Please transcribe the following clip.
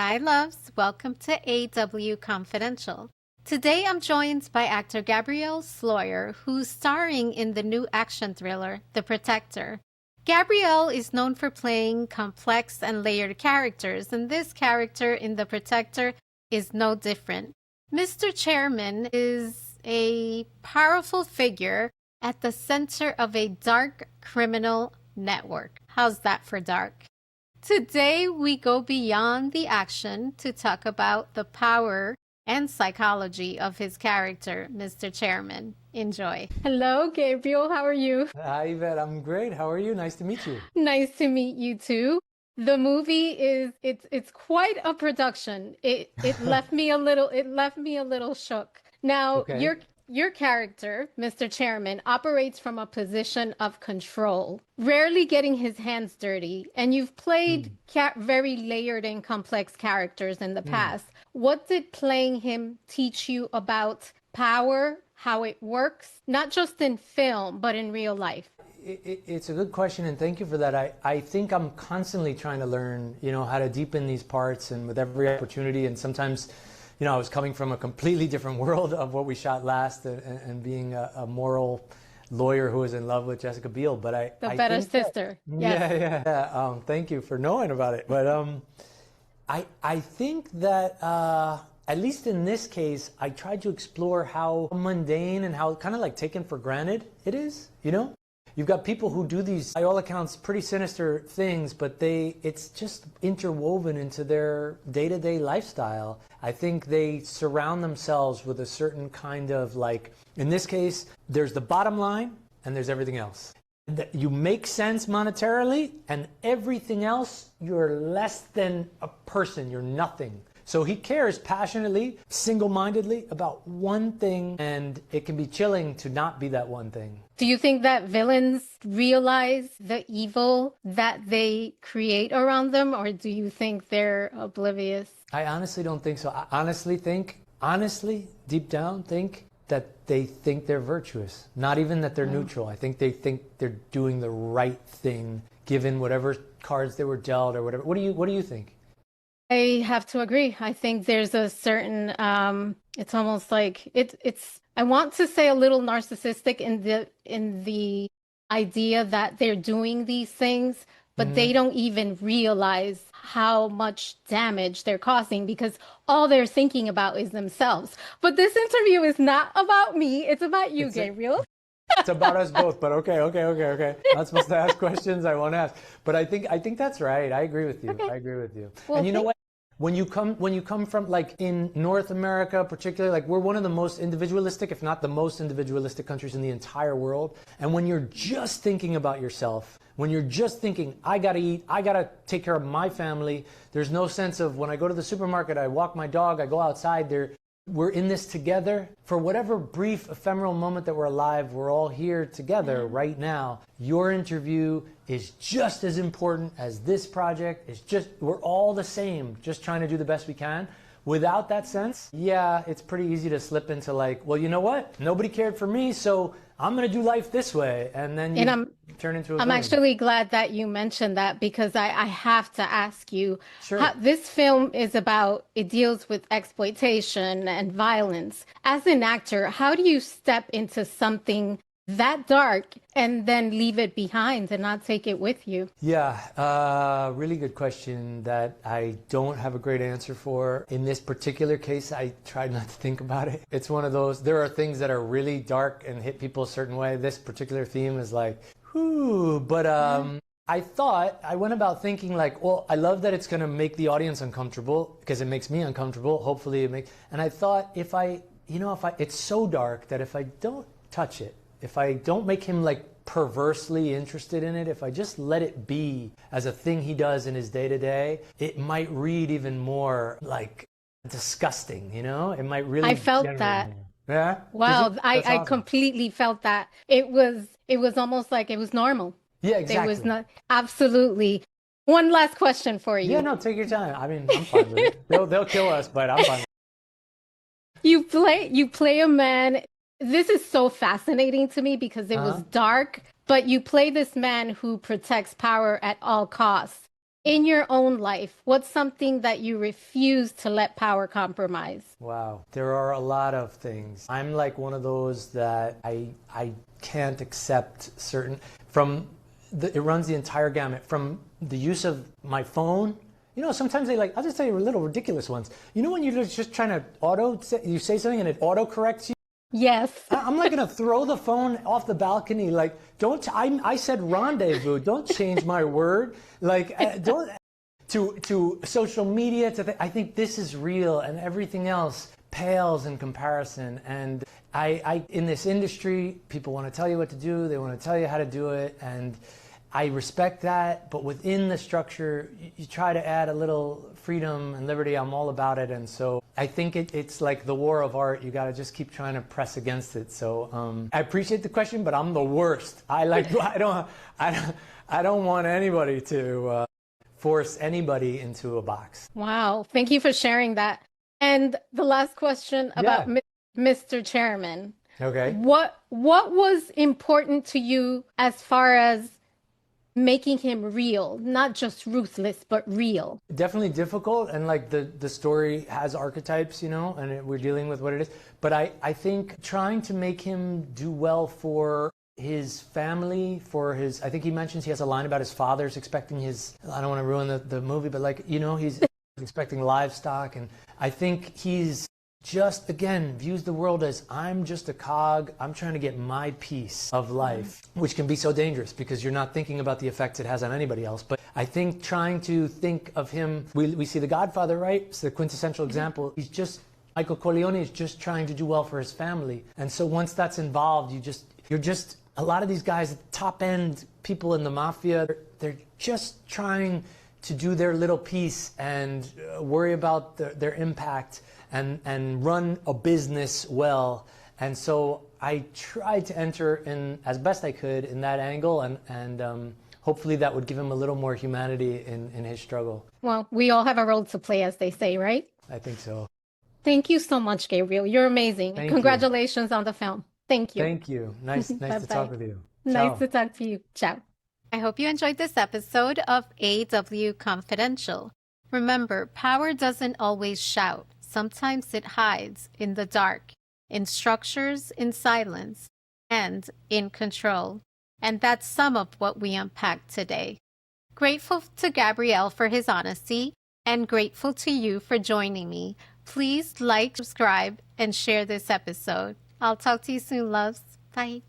Hi, loves. Welcome to AW Confidential. Today I'm joined by actor Gabriel Sloyer, who's starring in the new action thriller, The Protector. Gabriel is known for playing complex and layered characters, and this character in The Protector is no different. Mr. Chairman is a powerful figure at the center of a dark criminal network. How's that for dark? Today, we go beyond the action to talk about the power and psychology of his character, Mr. Chairman. Enjoy. Hello, Gabriel. How are you? Hi, Yvette. I'm great. How are you? Nice to meet you. Nice to meet you too. The movie it's quite a production. It left me a little shook. Now, Okay. your character, Mr. Chairman, operates from a position of control, rarely getting his hands dirty, and you've played very layered and complex characters in the past. What did playing him teach you about power, how it works, not just in film, but in real life? It's a good question, and thank you for that. I think I'm constantly trying to learn, how to deepen these parts, and with every opportunity. And sometimes, I was coming from a completely different world of what we shot last, and being a moral lawyer who was in love with Jessica Biel. But The I better think sister. Yes. yeah. Thank you for knowing about it. But I think that at least in this case, I tried to explore how mundane and how kind of like taken for granted it is. You've got people who do these, by all accounts, pretty sinister things, but it's just interwoven into their day-to-day lifestyle. I think they surround themselves with a certain kind of in this case, there's the bottom line and there's everything else. You make sense monetarily, and everything else, you're less than a person, you're nothing. So he cares passionately, single-mindedly about one thing, and it can be chilling to not be that one thing. Do you think that villains realize the evil that they create around them, or do you think they're oblivious? I honestly don't think so. I honestly, deep down, think that they think they're virtuous. Not even that they're neutral. I think they think they're doing the right thing, given whatever cards they were dealt or whatever. What do you think? I have to agree. I think there's a certain it's almost like it's I want to say a little narcissistic in the idea that they're doing these things, but they don't even realize how much damage they're causing because all they're thinking about is themselves. But this interview is not about me, it's about you, Gabriel. It's about us both, but okay. Not supposed to ask questions I won't ask. But I think that's right. I agree with you. Okay. I agree with you. Well, and you know what? When you come from in North America, particularly, we're one of the most individualistic, if not the most individualistic countries in the entire world. And when you're just thinking about yourself, when you're just thinking, I gotta eat, I gotta take care of my family, there's no sense of when I go to the supermarket, I walk my dog, I go outside, we're in this together. For whatever brief, ephemeral moment that we're alive, we're all here together right now. Your interview is just as important as this project. We're all the same, just trying to do the best we can. Without that sense, yeah, it's pretty easy to slip into well, you know what? Nobody cared for me, so I'm going to do life this way. And then turn into a I'm villain. actually glad that you mentioned that because I have to ask you, Sure. this film it deals with exploitation and violence. As an actor, how do you step into something that dark and then leave it behind and not take it with you? Yeah, really good question that I don't have a great answer for. In this particular case, I tried not to think about it. It's one of those, there are things that are really dark and hit people a certain way. This particular theme is whew. But I went about thinking well, I love that it's going to make the audience uncomfortable because it makes me uncomfortable. Hopefully and I thought it's so dark that if I don't touch it, if I don't make him perversely interested in it, if I just let it be as a thing he does in his day-to-day, it might read even more disgusting, It might really I felt generate that. more. Yeah? Wow, That's I awesome. completely felt that. It was almost like it was normal. Yeah, There exactly. was not absolutely. One last question for you. Yeah, no, take your time. I mean, I'm fine with it. They'll kill us, but I'm fine with You play a man. This is so fascinating to me because it was dark, but you play this man who protects power at all costs. In your own life, what's something that you refuse to let power compromise? Wow. There are a lot of things. I'm like one of those that I can't accept certain it runs the entire gamut from the use of my phone. You know, sometimes I'll just tell you little ridiculous ones. You know when you're just trying to you say something and it auto corrects you? Yes. I'm like going to throw the phone off the balcony. Like, I said rendezvous. Don't change my word. Like, don't, to social media, I think this is real and everything else pales in comparison. And in this industry, people want to tell you what to do. They want to tell you how to do it. And I respect that, but within the structure, you try to add a little freedom and liberty. I'm all about it, and so I think it's like the war of art. You got to just keep trying to press against it. So I appreciate the question, but I'm the worst. I don't want anybody to force anybody into a box. Wow. Thank you for sharing that. And the last question about Mr. Chairman. Okay. What was important to you as far as making him real, not just ruthless, but real? Definitely difficult, and like the story has archetypes, you know, and we're dealing with what it is. But I think trying to make him do well for his family, I think he mentions he has a line about his father's expecting I don't want to ruin the movie, but like, you know, he's expecting livestock, and I think he's just, again, views the world as I'm just a cog. I'm trying to get my piece of life, which can be so dangerous because you're not thinking about the effects it has on anybody else. But I think trying to think of him, we see The Godfather, right? It's the quintessential example. Michael Corleone is just trying to do well for his family. And so once that's involved, a lot of these guys, top end people in the mafia, they're just trying to do their little piece and worry about their impact and run a business well. And so I tried to enter in as best I could in that angle, and hopefully that would give him a little more humanity in his struggle. Well, we all have a role to play, as they say, right? I think so. Thank you so much, Gabriel. You're amazing. Congratulations on the film. Thank you. Thank you. Nice to talk with you. Nice to talk to you. Ciao. I hope you enjoyed this episode of AW Confidential. Remember, power doesn't always shout. Sometimes it hides in the dark, in structures, in silence, and in control. And that's some of what we unpacked today. Grateful to Gabriel for his honesty, and grateful to you for joining me. Please like, subscribe, and share this episode. I'll talk to you soon, loves. Bye.